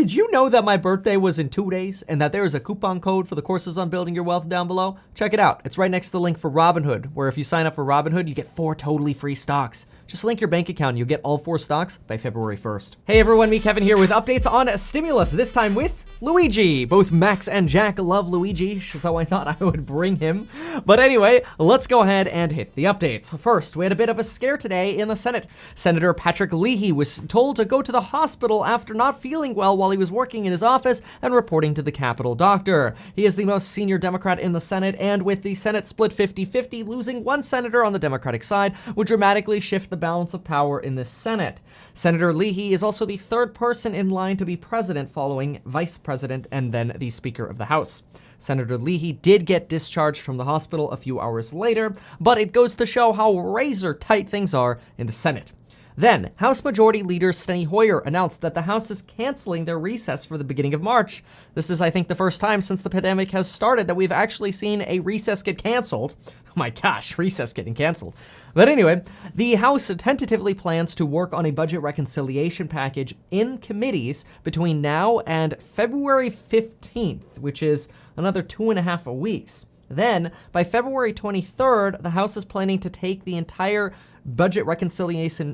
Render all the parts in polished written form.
Did you know that my birthday was in 2 days and that there is a coupon code for the courses on building your wealth down below? Check it out. It's right next to the link for Robinhood, where if you sign up for Robinhood, you get 4 totally free stocks. Just link your bank account and you'll get all 4 stocks by February 1st. Hey everyone, me Kevin here with updates on stimulus, this time with Luigi. Both Max and Jack love Luigi, so I thought I would bring him. But anyway, let's go ahead and hit the updates. First, we had a bit of a scare today in the Senate. Senator Patrick Leahy was told to go to the hospital after not feeling well while he was working in his office and reporting to the Capitol doctor. He is the most senior Democrat in the Senate, and with the Senate split 50-50, losing one senator on the Democratic side would dramatically shift the balance of power in the Senate. Senator Leahy is also the third person in line to be president following Vice President and then the Speaker of the House. Senator Leahy did get discharged from the hospital a few hours later, but it goes to show how razor tight things are in the Senate. Then, House Majority Leader Steny Hoyer announced that the House is canceling their recess for the beginning of March. This is, I think, the first time since the pandemic has started that we've actually seen a recess get canceled. Oh my gosh, recess getting canceled. But anyway, the House tentatively plans to work on a budget reconciliation package in committees between now and February 15th, which is another 2.5 weeks. Then, by February 23rd, the House is planning to take the entire budget reconciliation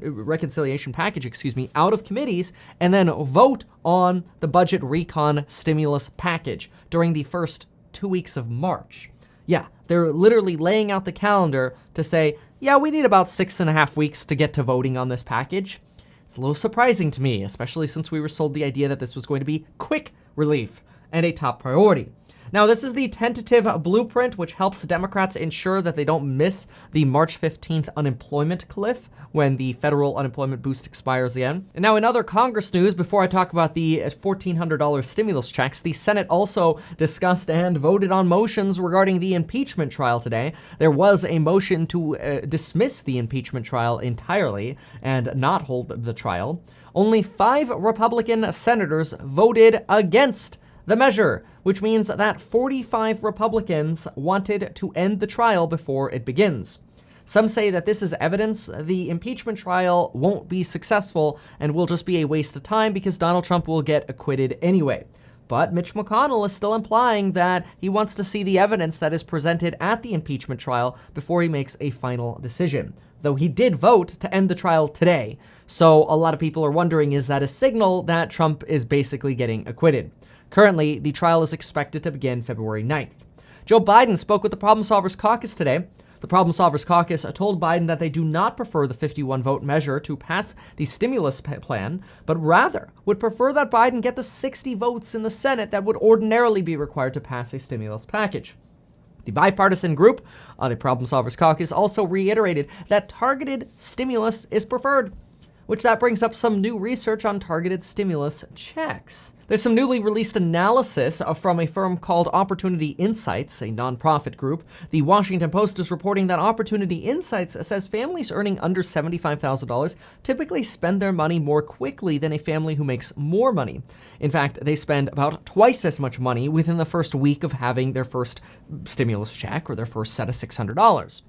package, out of committees and then vote on the budget recon stimulus package during the first 2 weeks of March. Yeah, they're literally laying out the calendar to say, yeah, we need about 6.5 weeks to get to voting on this package. It's a little surprising to me, especially since we were sold the idea that this was going to be quick relief and a top priority. Now, this is the tentative blueprint, which helps Democrats ensure that they don't miss the March 15th unemployment cliff when the federal unemployment boost expires again. And now, in other Congress news, before I talk about the $1,400 stimulus checks, the Senate also discussed and voted on motions regarding the impeachment trial today. There was a motion to dismiss the impeachment trial entirely and not hold the trial. Only 5 Republican senators voted against the measure, which means that 45 Republicans wanted to end the trial before it begins. Some say that this is evidence the impeachment trial won't be successful and will just be a waste of time because Donald Trump will get acquitted anyway. But Mitch McConnell is still implying that he wants to see the evidence that is presented at the impeachment trial before he makes a final decision. Though he did vote to end the trial today. So a lot of people are wondering, is that a signal that Trump is basically getting acquitted? Currently, the trial is expected to begin February 9th. Joe Biden spoke with the Problem Solvers Caucus today. The Problem Solvers Caucus told Biden that they do not prefer the 51-vote measure to pass the stimulus plan, but rather would prefer that Biden get the 60 votes in the Senate that would ordinarily be required to pass a stimulus package. The bipartisan group, the Problem Solvers Caucus, also reiterated that targeted stimulus is preferred, which that brings up some new research on targeted stimulus checks. There's some newly released analysis from a firm called Opportunity Insights, a nonprofit group. The Washington Post is reporting that Opportunity Insights says families earning under $75,000 typically spend their money more quickly than a family who makes more money. In fact, they spend about twice as much money within the first week of having their first stimulus check or their first set of $600.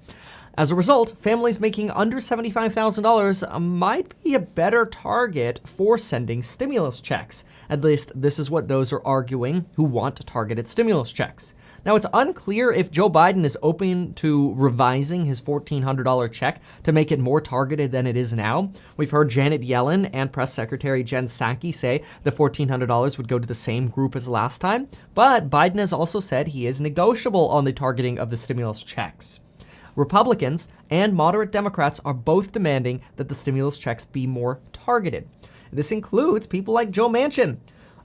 As a result, families making under $75,000 might be a better target for sending stimulus checks. At least this is what those are arguing who want targeted stimulus checks. Now, it's unclear if Joe Biden is open to revising his $1,400 check to make it more targeted than it is now. We've heard Janet Yellen and Press Secretary Jen Psaki say the $1,400 would go to the same group as last time, but Biden has also said he is negotiable on the targeting of the stimulus checks. Republicans and moderate Democrats are both demanding that the stimulus checks be more targeted. This includes people like Joe Manchin.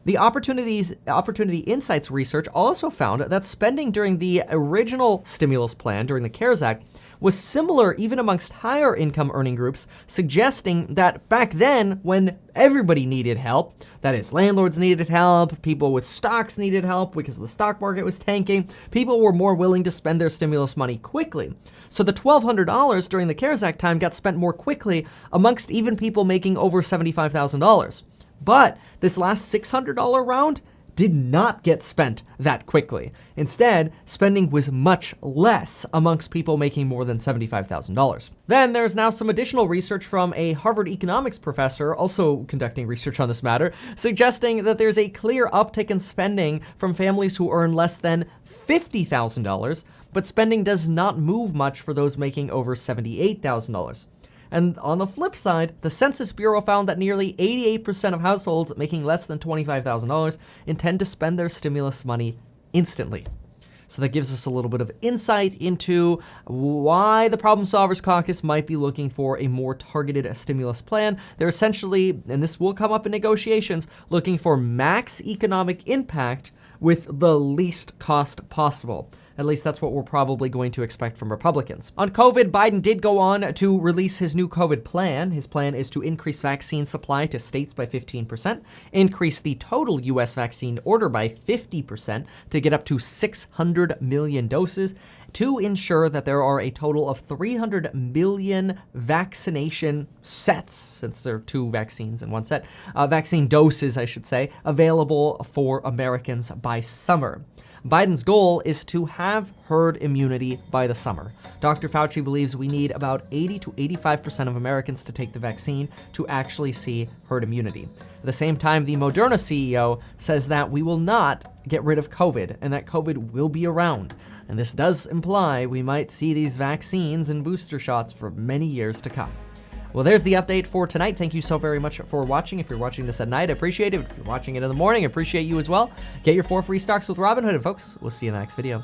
The Opportunity Insights research also found that spending during the original stimulus plan, during the CARES Act, was similar even amongst higher income earning groups, suggesting that back then, when everybody needed help, that is, landlords needed help, people with stocks needed help because the stock market was tanking, people were more willing to spend their stimulus money quickly. So the $1,200 during the CARES Act time got spent more quickly amongst even people making over $75,000. But this last $600 round, did not get spent that quickly. Instead, spending was much less amongst people making more than $75,000. Then there's now some additional research from a Harvard economics professor, also conducting research on this matter, suggesting that there's a clear uptick in spending from families who earn less than $50,000, but spending does not move much for those making over $78,000. And on the flip side, the Census Bureau found that nearly 88% of households making less than $25,000 intend to spend their stimulus money instantly. So that gives us a little bit of insight into why the Problem Solvers Caucus might be looking for a more targeted stimulus plan. They're essentially, and this will come up in negotiations, looking for max economic impact with the least cost possible. At least that's what we're probably going to expect from Republicans. On COVID, Biden did go on to release his new COVID plan. His plan is to increase vaccine supply to states by 15%, increase the total U.S. vaccine order by 50% to get up to 600 million doses, to ensure that there are a total of 300 million vaccination sets, since there are two vaccines in one set, vaccine doses, I should say, available for Americans by summer. Biden's goal is to have herd immunity by the summer. Dr. Fauci believes we need about 80 to 85% of Americans to take the vaccine to actually see herd immunity. At the same time, the Moderna CEO says that we will not get rid of COVID and that COVID will be around. And this does imply we might see these vaccines and booster shots for many years to come. Well, there's the update for tonight. Thank you so very much for watching. If you're watching this at night, I appreciate it. If you're watching it in the morning, I appreciate you as well. Get your 4 free stocks with Robinhood, and folks, we'll see you in the next video.